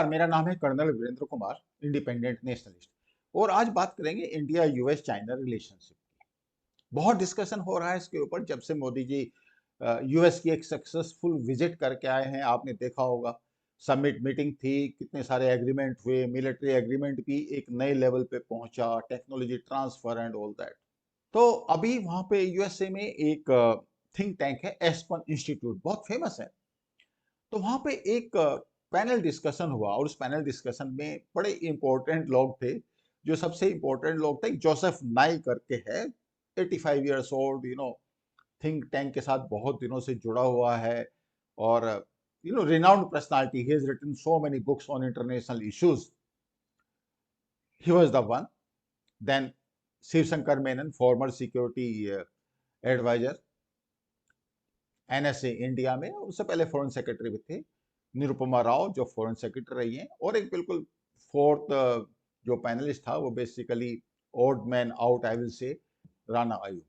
मेरा नाम है colonel Virendra Kumar, independent nationalist. और आज बात करेंगे इंडिया यूएस चाइना रिलेशनशिप। बहुत डिस्कशन हो रहा है इसके ऊपर जब से मोदी जी यूएस की एक सक्सेसफुल विजिट करके आए हैं। आपने देखा होगा, समिट मीटिंग थी, कितने सारे एग्रीमेंट हुए, मिलिट्री एग्रीमेंट भी एक नए लेवल पे पहुंचा, technology transfer and all that. तो अभी वहां पे यूएसए में एक थिंक टैंक है, एस्पन इंस्टीट्यूट, बहुत फेमस है। तो वहां पे एक पैनल डिस्कशन हुआ और उस पैनल डिस्कशन में बड़े इंपॉर्टेंट लोग थे। जो सबसे इंपॉर्टेंट लोग थे, जोसेफ नाई करके है, 85 ईयर्स ओल्ड, थिंक टैंक के साथ बहुत दिनों से जुड़ा हुआ है। और renowned personality, he has written so many books on international issues. He was the one. Then Shiv Shankar Menon, former security advisor, NSA India में, उससे पहले फॉरेन सेक्रेटरी भी थे। निरुपमा राव जो फॉरेन सेक्रेटरी रही हैं। और एक बिल्कुल फोर्थ जो पैनलिस्ट था, वो basically odd man out, I will say, Rana Ayyub.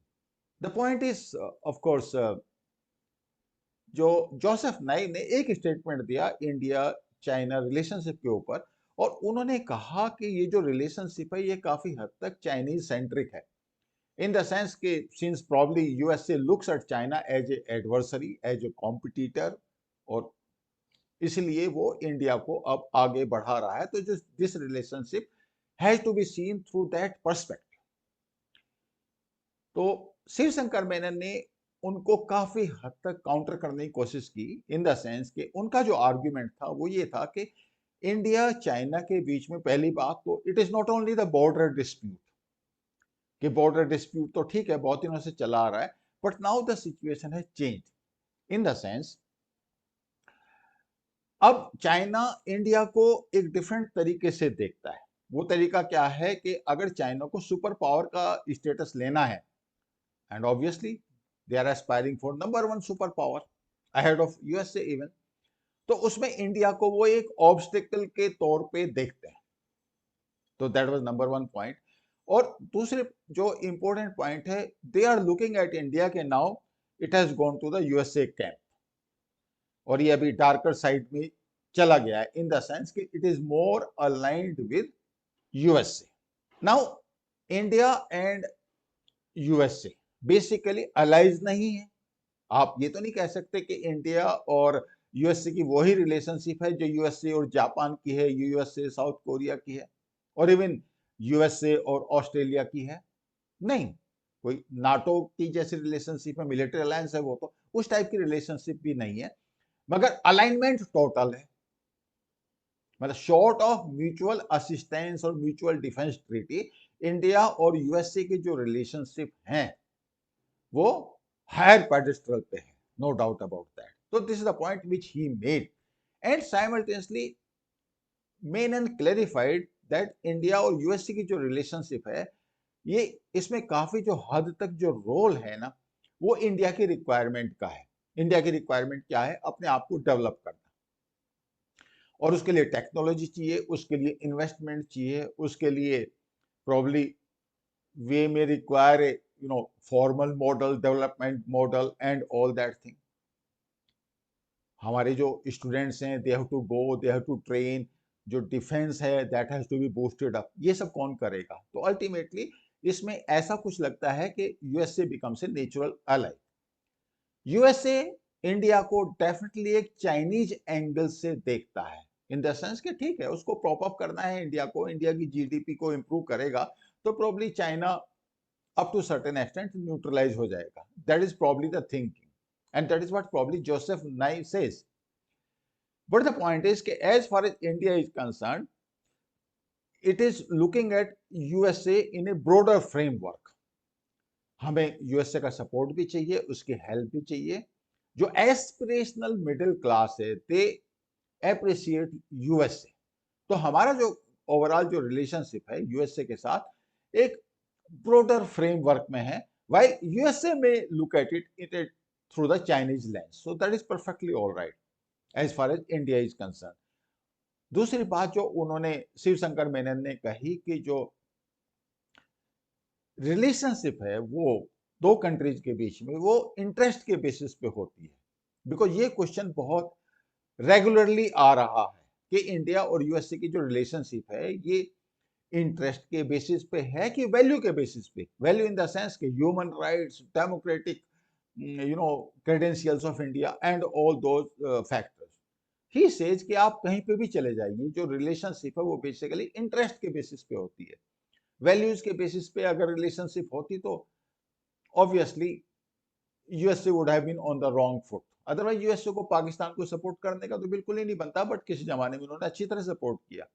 The point is of course, जो जोसेफ नाई ने एक स्टेटमेंट दिया इंडिया चाइना रिलेशनशिप के ऊपर। और उन्होंने कहा कि ये जो रिलेशनशिप है ये काफी हद तक चाइनीज सेंट्रिक है, in the sense कि since probably USA looks at China as a adversary, as a competitor, और इसलिए वो इंडिया को अब आगे बढ़ा रहा है। तो this relationship has to be seen through that perspective. तो शिव शंकर मेनन ने उनको काफी हद तक काउंटर करने की कोशिश की, इन द सेंस कि उनका जो आर्ग्यूमेंट था वो ये था कि इंडिया चाइना के बीच में पहली बात तो it is not only the border dispute, कि बॉर्डर डिस्प्यूट तो ठीक है, बहुत दिनों से चला आ रहा है, बट नाउ द सिचुएशन है चेंज, इन द सेंस अब चाइना इंडिया को एक डिफरेंट तरीके से देखता है। वो तरीका क्या है कि अगर चाइना को सुपर पावर का स्टेटस लेना है, and obviously they are aspiring for number one super power ahead of USA even, तो उसमें इंडिया को वो एक ऑब्स्टिकल के तौर पे देखते हैं। तो that was number one point. और दूसरे जो इंपॉर्टेंट पॉइंट है, they are looking at India के now it has gone to the USA camp, और ये अभी डार्कर साइड में चला गया है, इन द सेंस कि it is more aligned with USA. Now India and USA basically allies नहीं है। आप ये तो नहीं कह सकते कि इंडिया और यूएसए की वही रिलेशनशिप है जो यूएसए और जापान की है, यूएसए साउथ कोरिया की है, और इवन यूएसए और ऑस्ट्रेलिया की है। नहीं, कोई नाटो की जैसी रिलेशनशिप है, मिलिट्री अलायंस है, वो तो उस टाइप की रिलेशनशिप भी नहीं है, मगर अलाइनमेंट टोटल है। मतलब शॉर्ट ऑफ म्यूचुअल असिस्टेंस और म्यूचुअल डिफेंस ट्रीटी, इंडिया और यूएसए के जो रिलेशनशिप हैं वो हायर पेडेस्ट्रल पे है, नो डाउट अबाउट दैट। तो this is the point which he made, and simultaneously Menon clarified that India और यूएसए की जो रिलेशनशिप है, ये इसमें काफी जो हद तक जो रोल है ना, वो इंडिया की रिक्वायरमेंट का है। इंडिया की रिक्वायरमेंट क्या है? अपने आप को डेवलप करना, और उसके लिए टेक्नोलॉजी चाहिए, उसके लिए इन्वेस्टमेंट चाहिए, उसके लिए प्रॉब्ली वे में require formal model, development model and all that thing. हमारे जो स्टूडेंट्स हैं, they have to go, they have to train, जो डिफेंस है that has to be boosted up. ये सब कौन करेगा? तो अल्टीमेटली इसमें ऐसा कुछ लगता है कि USA becomes a natural ally. USA India को डेफिनेटली एक चाइनीज एंगल से देखता है, इन द सेंस कि ठीक है, उसको प्रॉप अप करना है इंडिया को, इंडिया की जीडीपी को इंप्रूव करेगा, तो probably China up to certain extent neutralize हो जाएगा। That is probably the thinking, and that is what probably Joseph Nye says. But the point is कि as far as India is concern, it is looking at USA in a broader framework. हमें USA का support भी चाहिए, उसकी help भी चाहिए। जो aspirational middle class है, दे एप्रिशिएट यूएसए। तो हमारा जो ओवरऑल जो रिलेशनशिप है यूएसए के साथ, एक ब्रॉडर फ्रेमवर्क में है, while USA may look at it through the Chinese lens. So that is perfectly all right as far as India is concerned. दूसरी बात जो उन्होंने, शिव शंकर मेनन ने कही, कि जो रिलेशनशिप है वो दो कंट्रीज के बीच में, वो इंटरेस्ट के बेसिस पे होती है। बिकॉज ये क्वेश्चन बहुत रेगुलरली आ रहा है कि इंडिया और यूएसए की जो रिलेशनशिप है ये इंटरेस्ट के बेसिस पे है कि वैल्यू के बेसिस पे, वैल्यू इन द सेंस कि human rights, democratic credentials of India and all those factors. He says कि आप कहीं पे भी चले जाइए, जो रिलेशनशिप है वो बेसिकली इंटरेस्ट के बेसिस पे होती है। वैल्यूज के बेसिस पे अगर रिलेशनशिप होती तो obviously USA would have been on the wrong foot. Otherwise USA को पाकिस्तान को सपोर्ट करने का तो बिल्कुल ही नहीं बनता, बट किसी जमाने में उन्होंने अच्छी तरह सपोर्ट किया।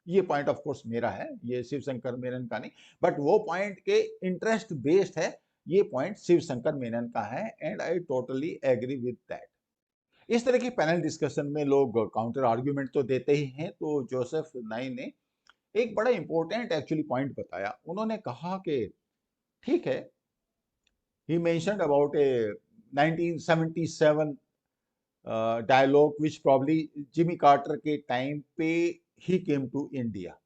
ये पॉइंट ऑफ कोर्स मेरा है, ये शिवशंकर मेनन का नहीं, बट वो पॉइंट के इंटरेस्ट बेस्ड है, ये पॉइंट शिवशंकर मेनन का है, and I totally agree with that. इस तरह की पैनल डिस्कशन में लोग काउंटर आर्ग्यूमेंट तो देते ही हैं, तो जोसेफ नाई ने एक बड़ा इंपॉर्टेंट एक्चुअली पॉइंट बताया। उन्होंने कहा कि ठीक है, he mentioned about a 1977 dialogue which probably Jimmy Carter के टाइम पे he came to India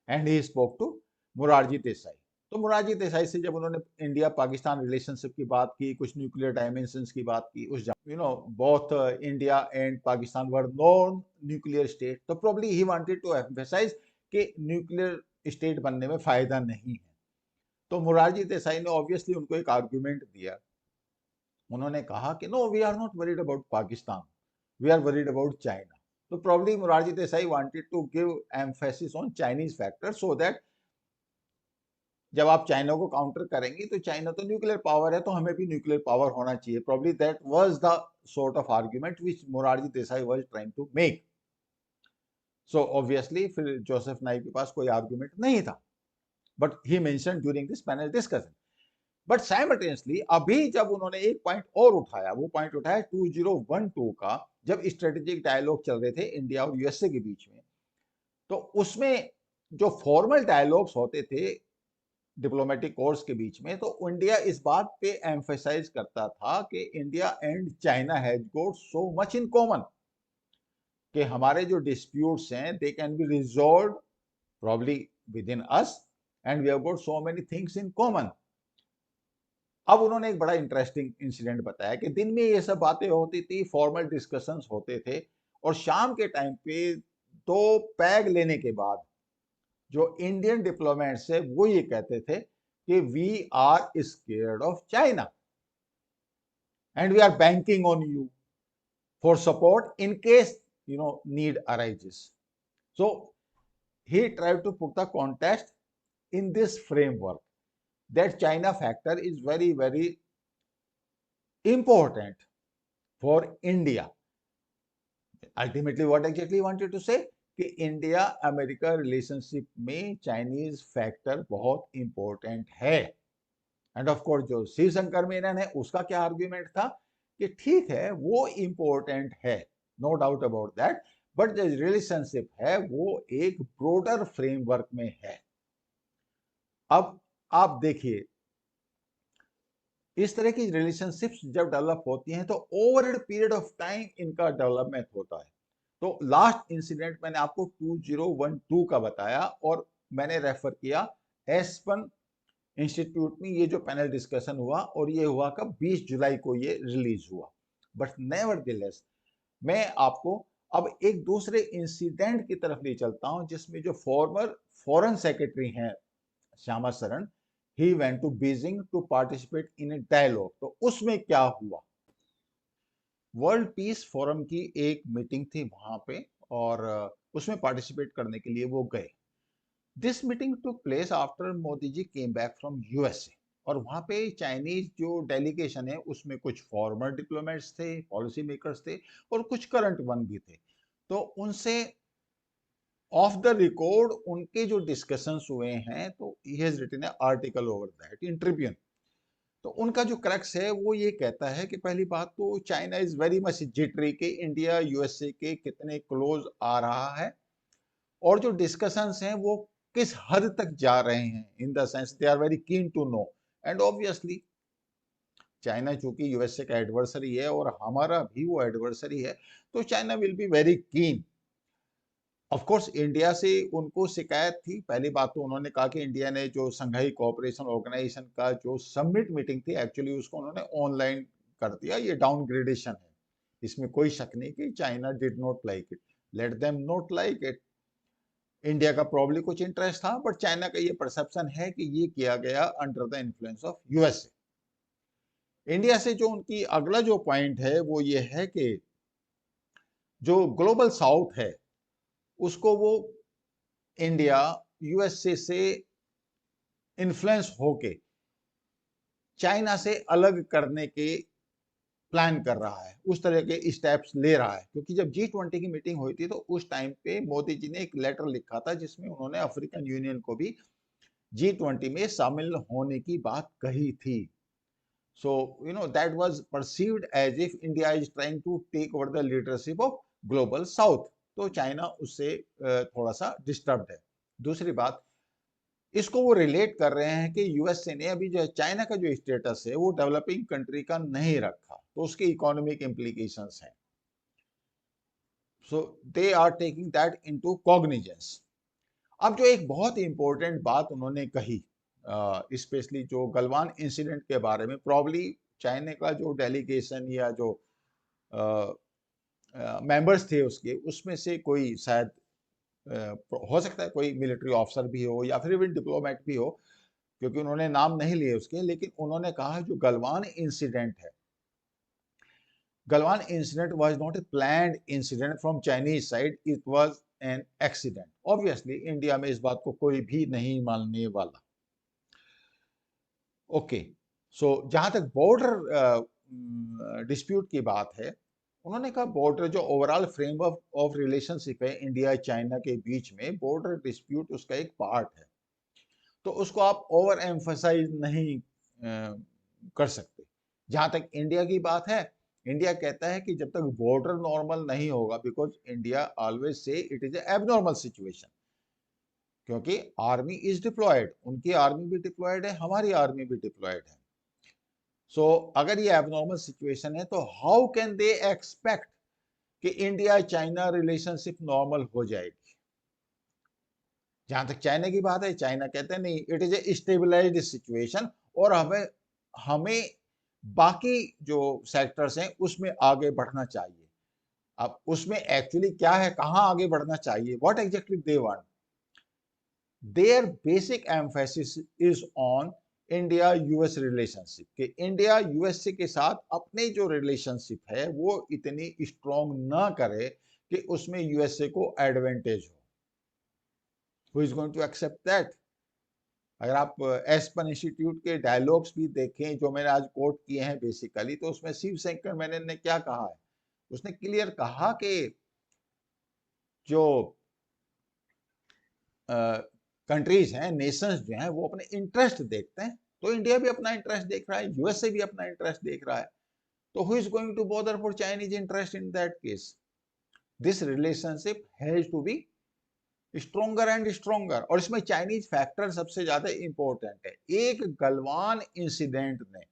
and he spoke to Morarji Desai. तो मुरारजी देसाई से जब उन्होंने इंडिया पाकिस्तान रिलेशनशिप की बात की, कुछ न्यूक्लियर डायमेंशंस की बात की, उस both India and Pakistan were non nuclear state, तो प्रोबब्ली ही वांटेड टू एम्फसाइज कि न्यूक्लियर स्टेट बनने में फायदा नहीं है। तो मुरारजी देसाई ने ऑब्वियसली उनको एक आर्ग्यूमेंट दिया। उन्होंने कहा कि no, we are not worried about Pakistan, we are worried about China. तो probably Morarji Desai wanted to give emphasis on Chinese factor, so that जब आप चाइना को काउंटर करेंगे तो चाइना तो न्यूक्लियर पावर है, तो हमें भी न्यूक्लियर पावर होना चाहिए। Probably that was the sort of argument which Morarji Desai was trying to make. So obviously फिर जोसेफ नाई के पास कोई आर्ग्यूमेंट नहीं था, but he mention during this panel discussion. But simultaneously अभी जब उन्होंने एक पॉइंट और उठाया, वो पॉइंट उठाया 2012 का, जब स्ट्रेटेजिक डायलॉग चल रहे थे इंडिया और यूएसए के बीच में, तो उसमें जो फॉर्मल डायलॉग्स होते थे डिप्लोमेटिक कोर्स के बीच में, तो इंडिया इस बात पे एम्फेसाइज करता था कि India and China has got so much in common कि हमारे जो डिस्प्यूट्स हैं they can be resolve probably within us and we have got so many things in common. अब उन्होंने एक बड़ा इंटरेस्टिंग इंसिडेंट बताया कि दिन में ये सब बातें होती थी, फॉर्मल डिस्कशंस होते थे, और शाम के टाइम पे दो पैग लेने के बाद जो इंडियन डिप्लोमेट्स है वो ये कहते थे कि we are scared of China and we are banking on you for support in case need arises. So he tried to put the context in this framework that China factor is very, very important for India. Ultimately, what exactly he wanted to say कि India America relationship में Chinese factor बहुत important है। End of course जो शिवशंकर मेनन है उसका क्या argument था कि ठीक है वो इंपॉर्टेंट है, no doubt about that, but जो रिलेशनशिप है वो एक ब्रॉडर फ्रेमवर्क में है। अब आप देखिए, इस तरह की रिलेशनशिप्स जब डेवलप होती हैं तो over a period of time इनका डेवलपमेंट होता है। तो लास्ट इंसिडेंट मैंने आपको 2012 का बताया, और मैंने रेफर किया एस्पन इंस्टीट्यूट में ये जो पैनल डिस्कशन हुआ, और ये हुआ कब, 20 जुलाई को ये रिलीज हुआ। बट नेवरदलेस मैं आपको अब एक दूसरे इंसिडेंट की तरफ ले चलता हूं, जिसमें जो फॉर्मर फॉरेन सेक्रेटरी हैं Shyama Saran, he went to Beijing to participate in a dialogue। तो उसमें क्या हुआ, वर्ल्ड पीस फोरम की एक मीटिंग थी वहां पे, और उसमें पार्टिसिपेट करने के लिए वो गए। This meeting took place after Modi ji came back from USA, और वहां पे चाइनीज जो डेलीगेशन है उसमें कुछ फॉर्मर डिप्लोमेट्स थे, पॉलिसी मेकर्स थे, और कुछ करंट वन भी थे। तो उनसे ऑफ द रिकॉर्ड उनके जो डिस्कशंस हुए हैं, तो he has written a article over that in Tribune. तो उनका जो क्रक्स है वो ये कहता है कि पहली बात तो China is very much jittery के इंडिया यूएसए के कितने क्लोज आ रहा है, और जो डिस्कशंस हैं वो किस हद तक जा रहे हैं, in the sense they are very keen to know. And obviously China चूंकि यूएसए का एडवर्सरी है और हमारा भी वो एडवर्सरी है, तो China will be very keen. Of course India से उनको शिकायत थी। पहली बात तो उन्होंने कहा कि इंडिया ने जो संघाई कोऑपरेशन ऑर्गेनाइजेशन का जो समिट मीटिंग थी, एक्चुअली उसको उन्होंने ऑनलाइन कर दिया। ये डाउनग्रेडेशन है, इसमें कोई शक नहीं कि China did not like it. Let them not like it. India का प्रॉब्ली कुछ इंटरेस्ट था, बट चाइना का ये परसेप्शन है कि ये किया गया under the influence of USA. India से जो उनकी अगला जो पॉइंट है वो ये है कि जो ग्लोबल साउथ है उसको वो इंडिया यूएसए से इन्फ्लुएंस होके चाइना से अलग करने के प्लान कर रहा है, उस तरह के स्टेप्स ले रहा है। क्योंकि जब G20 की मीटिंग हुई थी तो उस टाइम पे मोदी जी ने एक लेटर लिखा था जिसमें उन्होंने अफ्रीकन यूनियन को भी G20 में शामिल होने की बात कही थी। So, that was perceived as if India is trying to take over the leadership of global south. तो चाइना उससे थोड़ा सा डिस्टर्ब्ड है। दूसरी बात, इसको वो रिलेट कर रहे हैं कि यूएसए ने अभी जो चाइना का जो स्टेटस है वो डेवलपिंग कंट्री का नहीं रखा, तो उसके इकोनॉमिक इम्प्लीकेशंस हैं। So they are taking that into cognizance. अब जो एक बहुत इंपॉर्टेंट बात उन्होंने कही, स्पेशली जो गलवान इंसिडेंट के बारे में, प्रॉब्ली चाइना का जो डेलीगेशन या जो मेंबर्स थे उसके, उसमें से कोई शायद हो सकता है कोई मिलिट्री ऑफिसर भी हो या फिर इवन डिप्लोमेट भी हो, क्योंकि उन्होंने नाम नहीं लिए उसके, लेकिन उन्होंने कहा जो गलवान इंसिडेंट है, Galwan incident was not a planned incident from Chinese side, it was an accident. Obviously India में इस बात को कोई भी नहीं मानने वाला। ओके, सो जहां तक बॉर्डर डिस्प्यूट की बात है, उन्होंने कहा बॉर्डर जो ओवरऑल फ्रेमवर्क ऑफ रिलेशनशिप है इंडिया चाइना के बीच में, बॉर्डर डिस्प्यूट उसका एक पार्ट है, तो उसको आप ओवर एम्फसाइज नहीं कर सकते। जहां तक इंडिया की बात है, इंडिया कहता है कि जब तक बॉर्डर नॉर्मल नहीं होगा, because India always say it is abnormal situation, क्योंकि आर्मी इज डिप्लॉयड, उनकी आर्मी भी डिप्लॉयड है, हमारी आर्मी भी डिप्लॉयड है। सो अगर ये एबनॉर्मल सिचुएशन है तो हाउ कैन दे एक्सपेक्ट कि इंडिया चाइना रिलेशनशिप नॉर्मल हो जाएगी। जहां तक चाइना की बात है, चाइना कहते हैं नहीं, it is a stabilised situation और हमें हमें बाकी जो सेक्टर्स हैं उसमें आगे बढ़ना चाहिए। अब उसमें एक्चुअली क्या है, कहां आगे बढ़ना चाहिए, what exactly they want, their basic emphasis is on India US relationship, कि इंडिया यूएसए के साथ अपने जो रिलेशनशिप है वो इतनी स्ट्रॉन्ग ना करे कि उसमें यूएसए को एडवांटेज हो। Who is going to accept that? अगर आप एस्पन इंस्टीट्यूट के डायलॉग्स भी देखें जो मैंने आज कोट किए हैं बेसिकली, तो उसमें शिवशंकर मैनन ने क्या कहा है, उसने क्लियर कहा कि जो कंट्रीज हैं, नेशंस जो हैं, वो अपने इंटरेस्ट देखते हैं, तो इंडिया भी अपना इंटरेस्ट देख रहा है, यूएसए भी अपना इंटरेस्ट देख रहा है, तो who is going to bother for Chinese interest in that case? This relationship has to be stronger and stronger, और इसमें चाइनीज फैक्टर सबसे ज्यादा इंपॉर्टेंट है। एक गलवान इंसिडेंट ने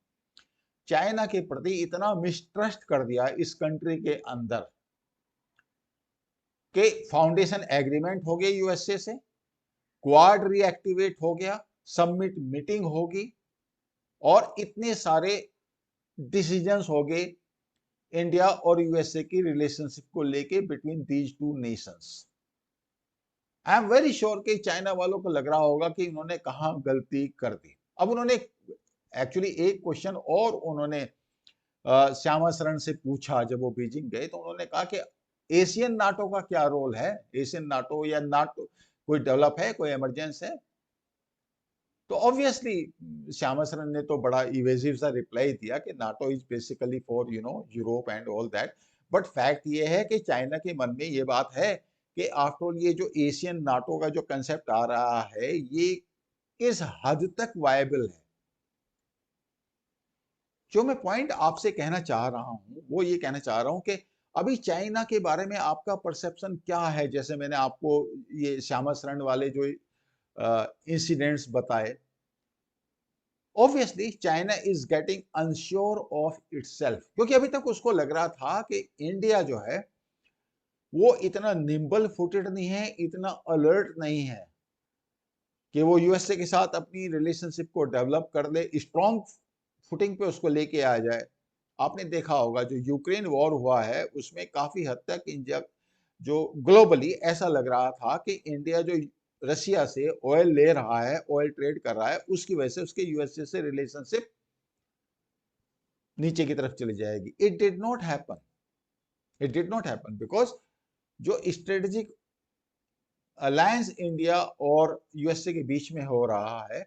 चाइना के प्रति इतना मिसट्रस्ट कर दिया इस कंट्री के अंदर कि फाउंडेशन एग्रीमेंट हो गया यूएसए से, क्वाड रीएक्टिवेट हो गया, समिट मीटिंग होगी और इतने सारे डिसीजंस हो गए इंडिया और यूएसए की रिलेशनशिप को लेके between these two nations. I am very sure कि चाइना वालों को लग रहा होगा कि इन्होंने कहां गलती कर दी। अब उन्होंने एक्चुअली एक क्वेश्चन और उन्होंने श्यामा शरण से पूछा जब वो बीजिंग गए, तो उन्होंने कहा कि एशियन नाटो का क्या रोल है, एशियन नाटो या नाटो कोई डेवलप है, कोई इमरजेंस है? तो ऑब्वियसली श्यामा शरण ने तो बड़ा इवेसिव सा रिप्लाई दिया कि NATO is basically for Europe and all that, but fact ये है कि चाइना के मन में ये बात है कि आफ्टर ऑल ये जो एशियन नाटो का जो कंसेप्ट आ रहा है ये किस हद तक वायबल है। जो मैं पॉइंट आपसे कहना चाह रहा हूं वो ये कहना चाह रहा हूं कि अभी चाइना के बारे में आपका परसेप्शन क्या है? जैसे मैंने आपको ये श्यामा शरण वाले जो इंसिडेंट्स बताए, obviously China is getting unsure of itself, क्योंकि अभी तक उसको लग रहा था कि इंडिया जो है वो इतना निम्बल फुटेड नहीं है, इतना अलर्ट नहीं है कि वो यूएसए के साथ अपनी रिलेशनशिप को डेवलप कर ले, स्ट्रॉन्ग फुटिंग पे उसको लेके आ जाए। आपने देखा होगा जो यूक्रेन वॉर हुआ है उसमें काफी हद तक इंडिया जो ग्लोबली ऐसा लग रहा था कि इंडिया जो रशिया से ऑयल ले रहा है, ऑयल ट्रेड कर रहा है, उसकी वजह से उसके यूएसए से रिलेशनशिप नीचे की तरफ चली जाएगी। It did not happen, it did not happen because जो स्ट्रेटेजिक अलायंस इंडिया और यूएसए के बीच में हो रहा है,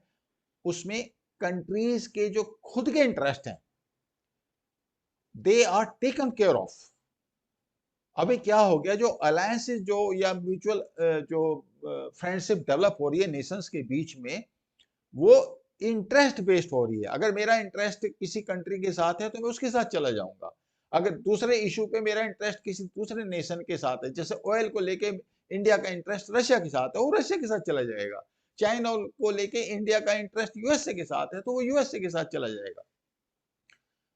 उसमें कंट्रीज के जो खुद के इंटरेस्ट हैं, they are taken care of. अभी क्या हो गया, जो अलायंसेस जो या म्यूचुअल जो फ्रेंडशिप डेवलप हो रही है नेशंस के बीच में, वो इंटरेस्ट बेस्ड हो रही है। अगर मेरा इंटरेस्ट किसी कंट्री के साथ है तो मैं उसके साथ चला जाऊंगा। अगर दूसरे इशू पे मेरा इंटरेस्ट किसी दूसरे नेशन के साथ है, जैसे ऑयल को लेके इंडिया का इंटरेस्ट रशिया के साथ है, वो रशिया के साथ चला जाएगा। चाइना को लेके इंडिया का इंटरेस्ट यूएसए के साथ है, तो वो यूएसए के साथ चला जाएगा।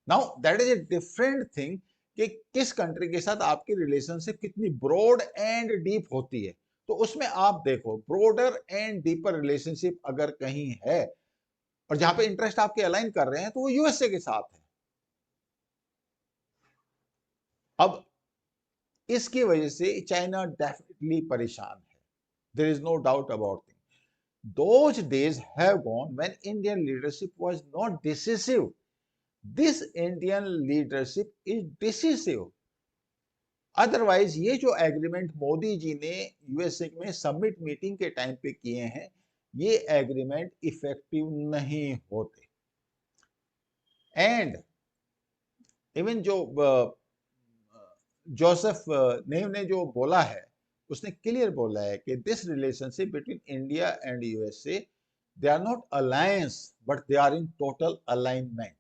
Now that is a different thing कि किस कंट्री के साथ आपकी रिलेशनशिप कितनी ब्रॉड एंड डीप होती है। तो उसमें आप देखो, ब्रॉडर एंड डीपर रिलेशनशिप अगर कहीं है और जहां पे इंटरेस्ट आपके अलाइन कर रहे हैं, तो वो यूएसए के साथ है। अब इसकी वजह से चाइना डेफिनेटली परेशान है, there is no doubt about thing. Those days have gone when Indian leadership was not decisive. This Indian leadership is decisive. Otherwise ये जो एग्रीमेंट मोदी जी ने यूएसए में समिट मीटिंग के टाइम पे किए हैं, ये एग्रीमेंट इफेक्टिव नहीं होते। एंड इवन जो जोसेफ नेव ने जो बोला है, उसने क्लियर बोला है कि this relationship between India and USA, they are not alliance but they are in total alignment,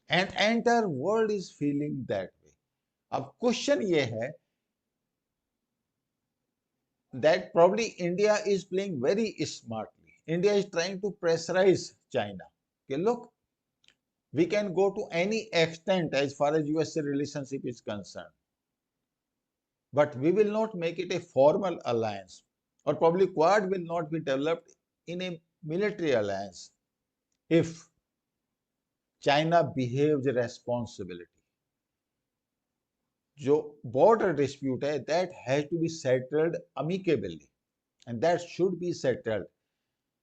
and entire world is feeling that way. अब क्वेश्चन ये है that probably India is playing very smartly. India is trying to pressurize China. Okay, look, we can go to any extent as far as USA relationship is concerned, but we will not make it a formal alliance, or probably Quad will not be developed in a military alliance if China behaves responsibly. जो border dispute है, that has to be settled amicably, and that should be settled.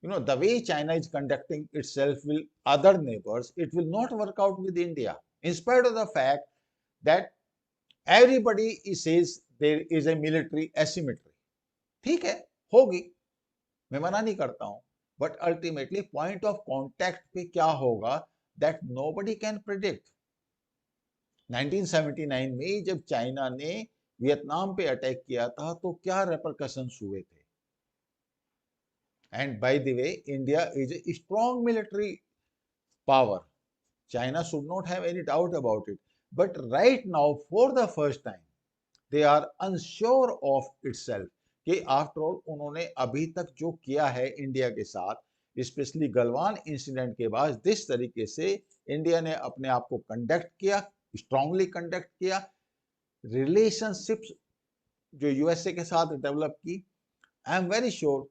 You know, the way China is conducting itself with other neighbors, it will not work out with India, in spite of the fact that everybody says there is a military asymmetry. ठीक है, होगी, मैं मना नहीं करता हूं, but ultimately point of contact पे क्या होगा, that nobody can predict. 1979 में जब चाइना ने वियतनाम पे अटैक किया था, तो क्या रेपरकशंस हुए थे। And by the way, India is a strong military power. China should not have any doubt about it. But right now, for the first time, they are unsure of itself कि after all उन्होंने अभी तक जो किया है India के साथ, specially Galwan incident के बाद, जिस तरीके से इंडिया ने अपने आप को कंडक्ट किया, स्ट्रांगली कंडक्ट किया, रिलेशनशिप्स जो यूएसए के साथ डेवलप की, I am very sure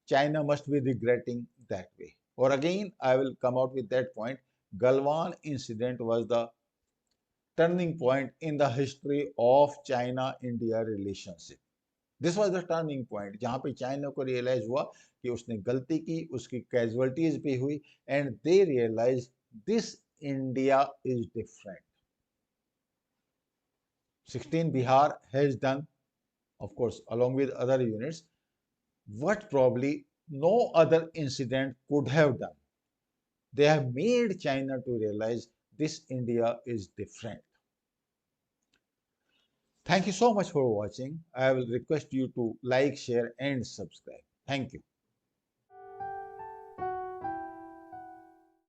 China must be regretting that way. Or again, I will come out with that point. Galwan incident was the turning point in the history of China-India relationship. This was the turning point जहाँ पे China को realise हुआ कि उसने गलती की, उसकी casualties भी हुई, and they realized this India is different. 16 Bihar has done, of course, along with other units, what probably no other incident could have done. They have made China to realize this India is different. Thank you so much for watching. I will request you to like, share, and subscribe. Thank you.